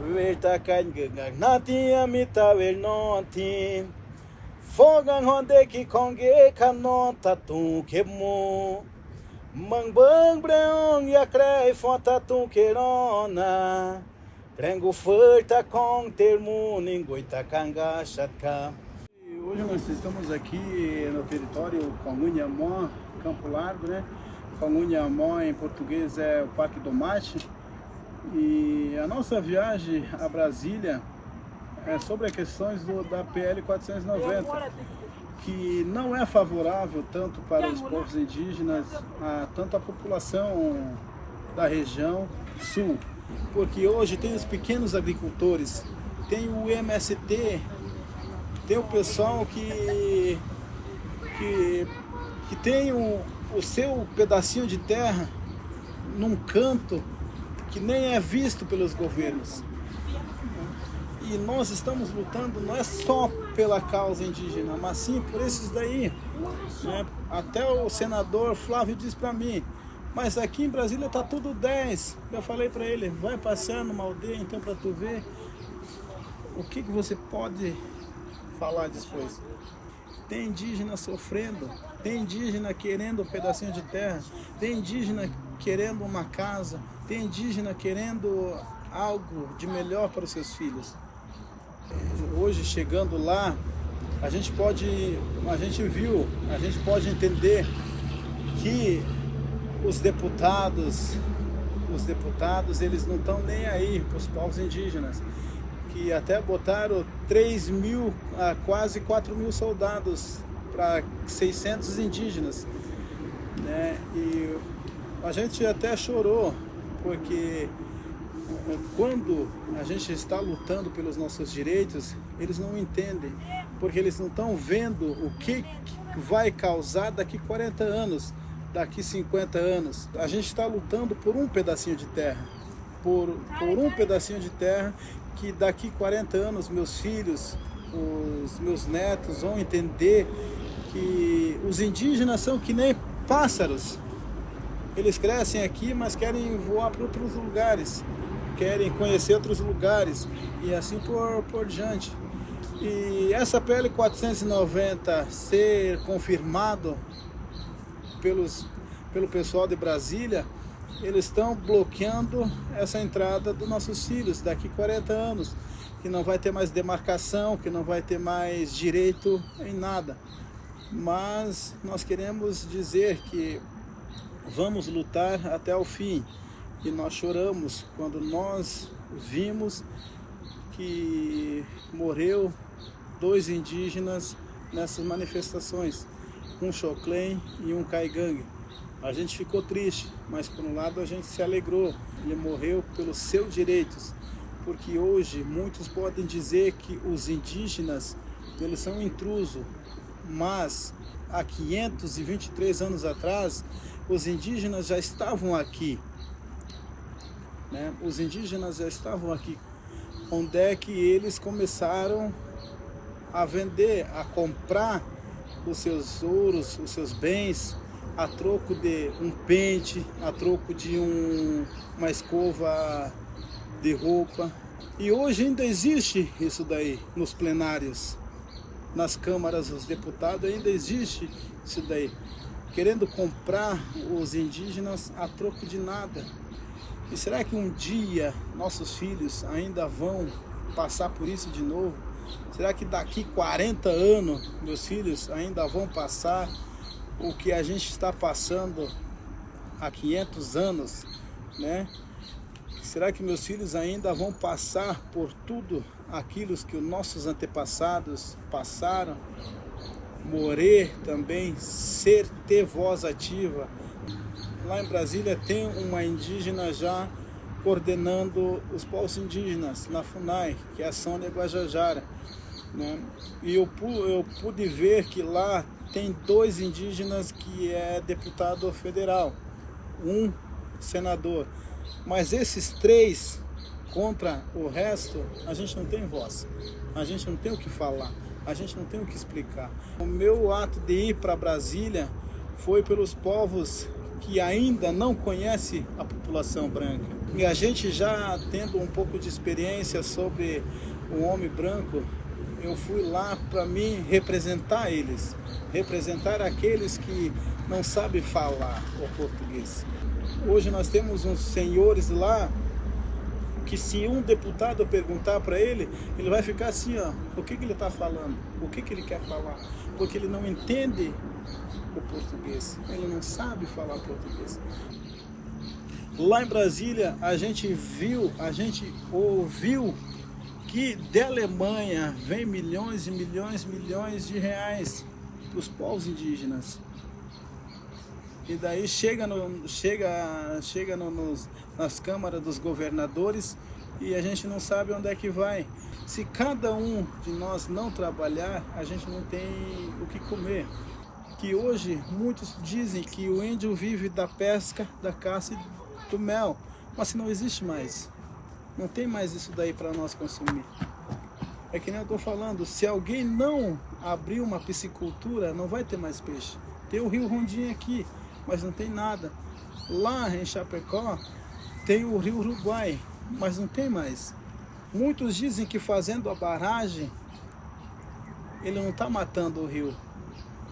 Welta kain gengak nati amita wel nonti Fogang honde ki konge kanon tatung kemu Mangbang breong yakrei fonta tung kerona Prengo furta com termo ninguita kanga chatka. Hoje nós estamos aqui no território Congonha-Mó, Campo Largo, né? Congonha-Mó em português é o Parque do Mate. E a nossa viagem a Brasília é sobre as questões da PL 490, que não é favorável tanto para os povos indígenas, tanto a população da região sul, porque hoje tem os pequenos agricultores, tem o MST, tem o pessoal que tem o seu pedacinho de terra num canto que nem é visto pelos governos. E nós estamos lutando não é só pela causa indígena, mas sim por esses daí, né? Até o senador Flávio disse para mim, mas aqui em Brasília tá tudo 10. Eu falei para ele, vai passear numa aldeia então para tu ver o que você pode falar depois. Tem indígena sofrendo, tem indígena querendo um pedacinho de terra, tem indígena querendo uma casa, tem indígena querendo algo de melhor para os seus filhos. Hoje, chegando lá, a gente pode entender que os deputados, eles não estão nem aí para os povos indígenas, que até botaram 3.000 a quase 4.000 soldados para 600 indígenas, né? E a gente até chorou, porque quando a gente está lutando pelos nossos direitos, eles não entendem, porque eles não estão vendo o que vai causar daqui 40 anos, daqui 50 anos. A gente está lutando por um pedacinho de terra, por um pedacinho de terra que daqui 40 anos meus filhos, os meus netos vão entender que os indígenas são que nem pássaros. Eles crescem aqui, mas querem voar para outros lugares, querem conhecer outros lugares e assim por diante. E essa PL 490 ser confirmado pelo pessoal de Brasília, eles estão bloqueando essa entrada dos nossos filhos daqui 40 anos, que não vai ter mais demarcação, que não vai ter mais direito em nada. Mas nós queremos dizer que vamos lutar até o fim. E nós choramos quando nós vimos que morreu 2 indígenas nessas manifestações, um Xoclen e um Caigangue. A gente ficou triste, mas por um lado a gente se alegrou. Ele morreu pelos seus direitos, porque hoje muitos podem dizer que os indígenas eles são intrusos, mas há 523 anos atrás os indígenas já estavam aqui, né? Os indígenas já estavam aqui, onde é que eles começaram a vender, a comprar os seus ouros, os seus bens, a troco de um pente, a troco de uma escova de roupa. E hoje ainda existe isso daí nos plenários, nas câmaras dos deputados ainda existe isso daí, querendo comprar os indígenas a troco de nada. E será que um dia nossos filhos ainda vão passar por isso de novo? Será que daqui 40 anos meus filhos ainda vão passar o que a gente está passando há 500 anos, né? Será que meus filhos ainda vão passar por tudo aquilo que os nossos antepassados passaram? Morrer também, ter voz ativa. Lá em Brasília tem uma indígena já coordenando os povos indígenas na FUNAI, que é a Sônia Guajajara, né? E eu pude ver que lá tem 2 indígenas que é deputado federal, um senador, mas esses 3 contra o resto, a gente não tem voz, a gente não tem o que falar, a gente não tem o que explicar. O meu ato de ir para Brasília foi pelos povos que ainda não conhecem a população branca. E a gente já tendo um pouco de experiência sobre o homem branco, eu fui lá para mim representar eles, representar aqueles que não sabem falar o português. Hoje nós temos uns senhores lá que se um deputado perguntar para ele, ele vai ficar assim, ó, o que ele está falando, o que ele quer falar, porque ele não entende o português, ele não sabe falar português. Lá em Brasília a gente ouviu que da Alemanha vem milhões e milhões de reais para os povos indígenas. E daí chega nas câmaras dos governadores e a gente não sabe onde é que vai. Se cada um de nós não trabalhar, a gente não tem o que comer. Que hoje muitos dizem que o índio vive da pesca, da caça e do mel, mas se não existe mais. Não tem mais isso daí para nós consumir. É que nem eu estou falando, se alguém não abrir uma piscicultura, não vai ter mais peixe. Tem o Rio Rondinho aqui, mas não tem nada. Lá em Chapecó tem o Rio Uruguai, mas não tem mais. Muitos dizem que fazendo a barragem, ele não está matando o rio.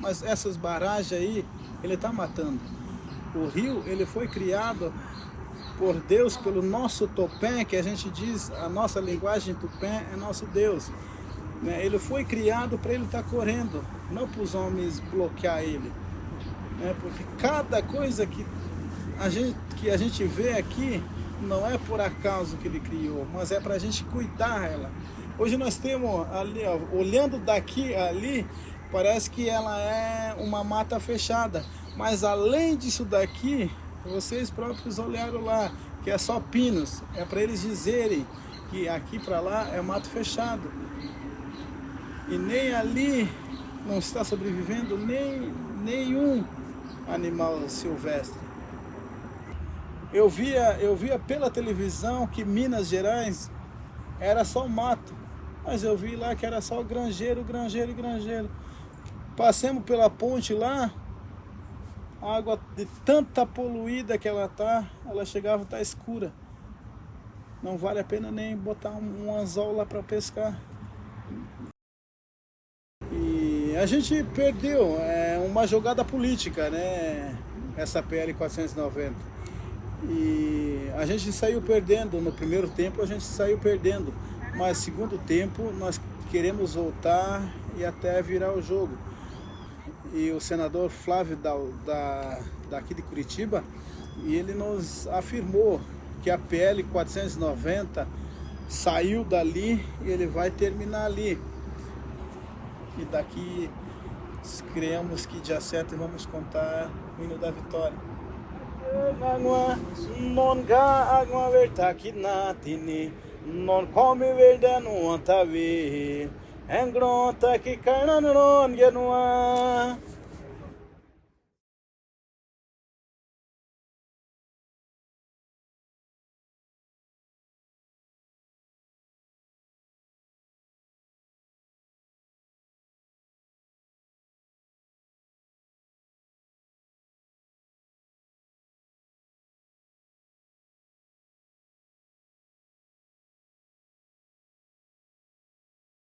Mas essas barragens aí, ele está matando. O rio, ele foi criado por Deus, pelo nosso Tupé, que a gente diz, a nossa linguagem Tupé é nosso Deus. Ele foi criado para ele estar correndo, não para os homens bloquear ele. Porque cada coisa que a gente vê aqui, não é por acaso que ele criou, mas é para a gente cuidar dela. Hoje nós temos ali, ó, olhando daqui ali, parece que ela é uma mata fechada, mas além disso daqui, vocês próprios olharam lá, que é só pinos, é para eles dizerem que aqui para lá é mato fechado. E nem ali não está sobrevivendo nenhum animal silvestre. Eu via pela televisão que Minas Gerais era só mato, mas eu vi lá que era só granjeiro. Passemos pela ponte lá, a água de tanta poluída que ela chegava a estar escura. Não vale a pena nem botar um anzol lá para pescar. E a gente perdeu, uma jogada política, né? Essa PL 490. E a gente saiu perdendo, no primeiro tempo a gente saiu perdendo, mas segundo tempo nós queremos voltar e até virar o jogo. E o senador Flávio daqui de Curitiba, e ele nos afirmou que a PL 490 saiu dali e ele vai terminar ali. E daqui criamos que dia 7 vamos contar o hino da vitória. Non ga agua verta kinatini non come verde no antavi engronta que carna non genua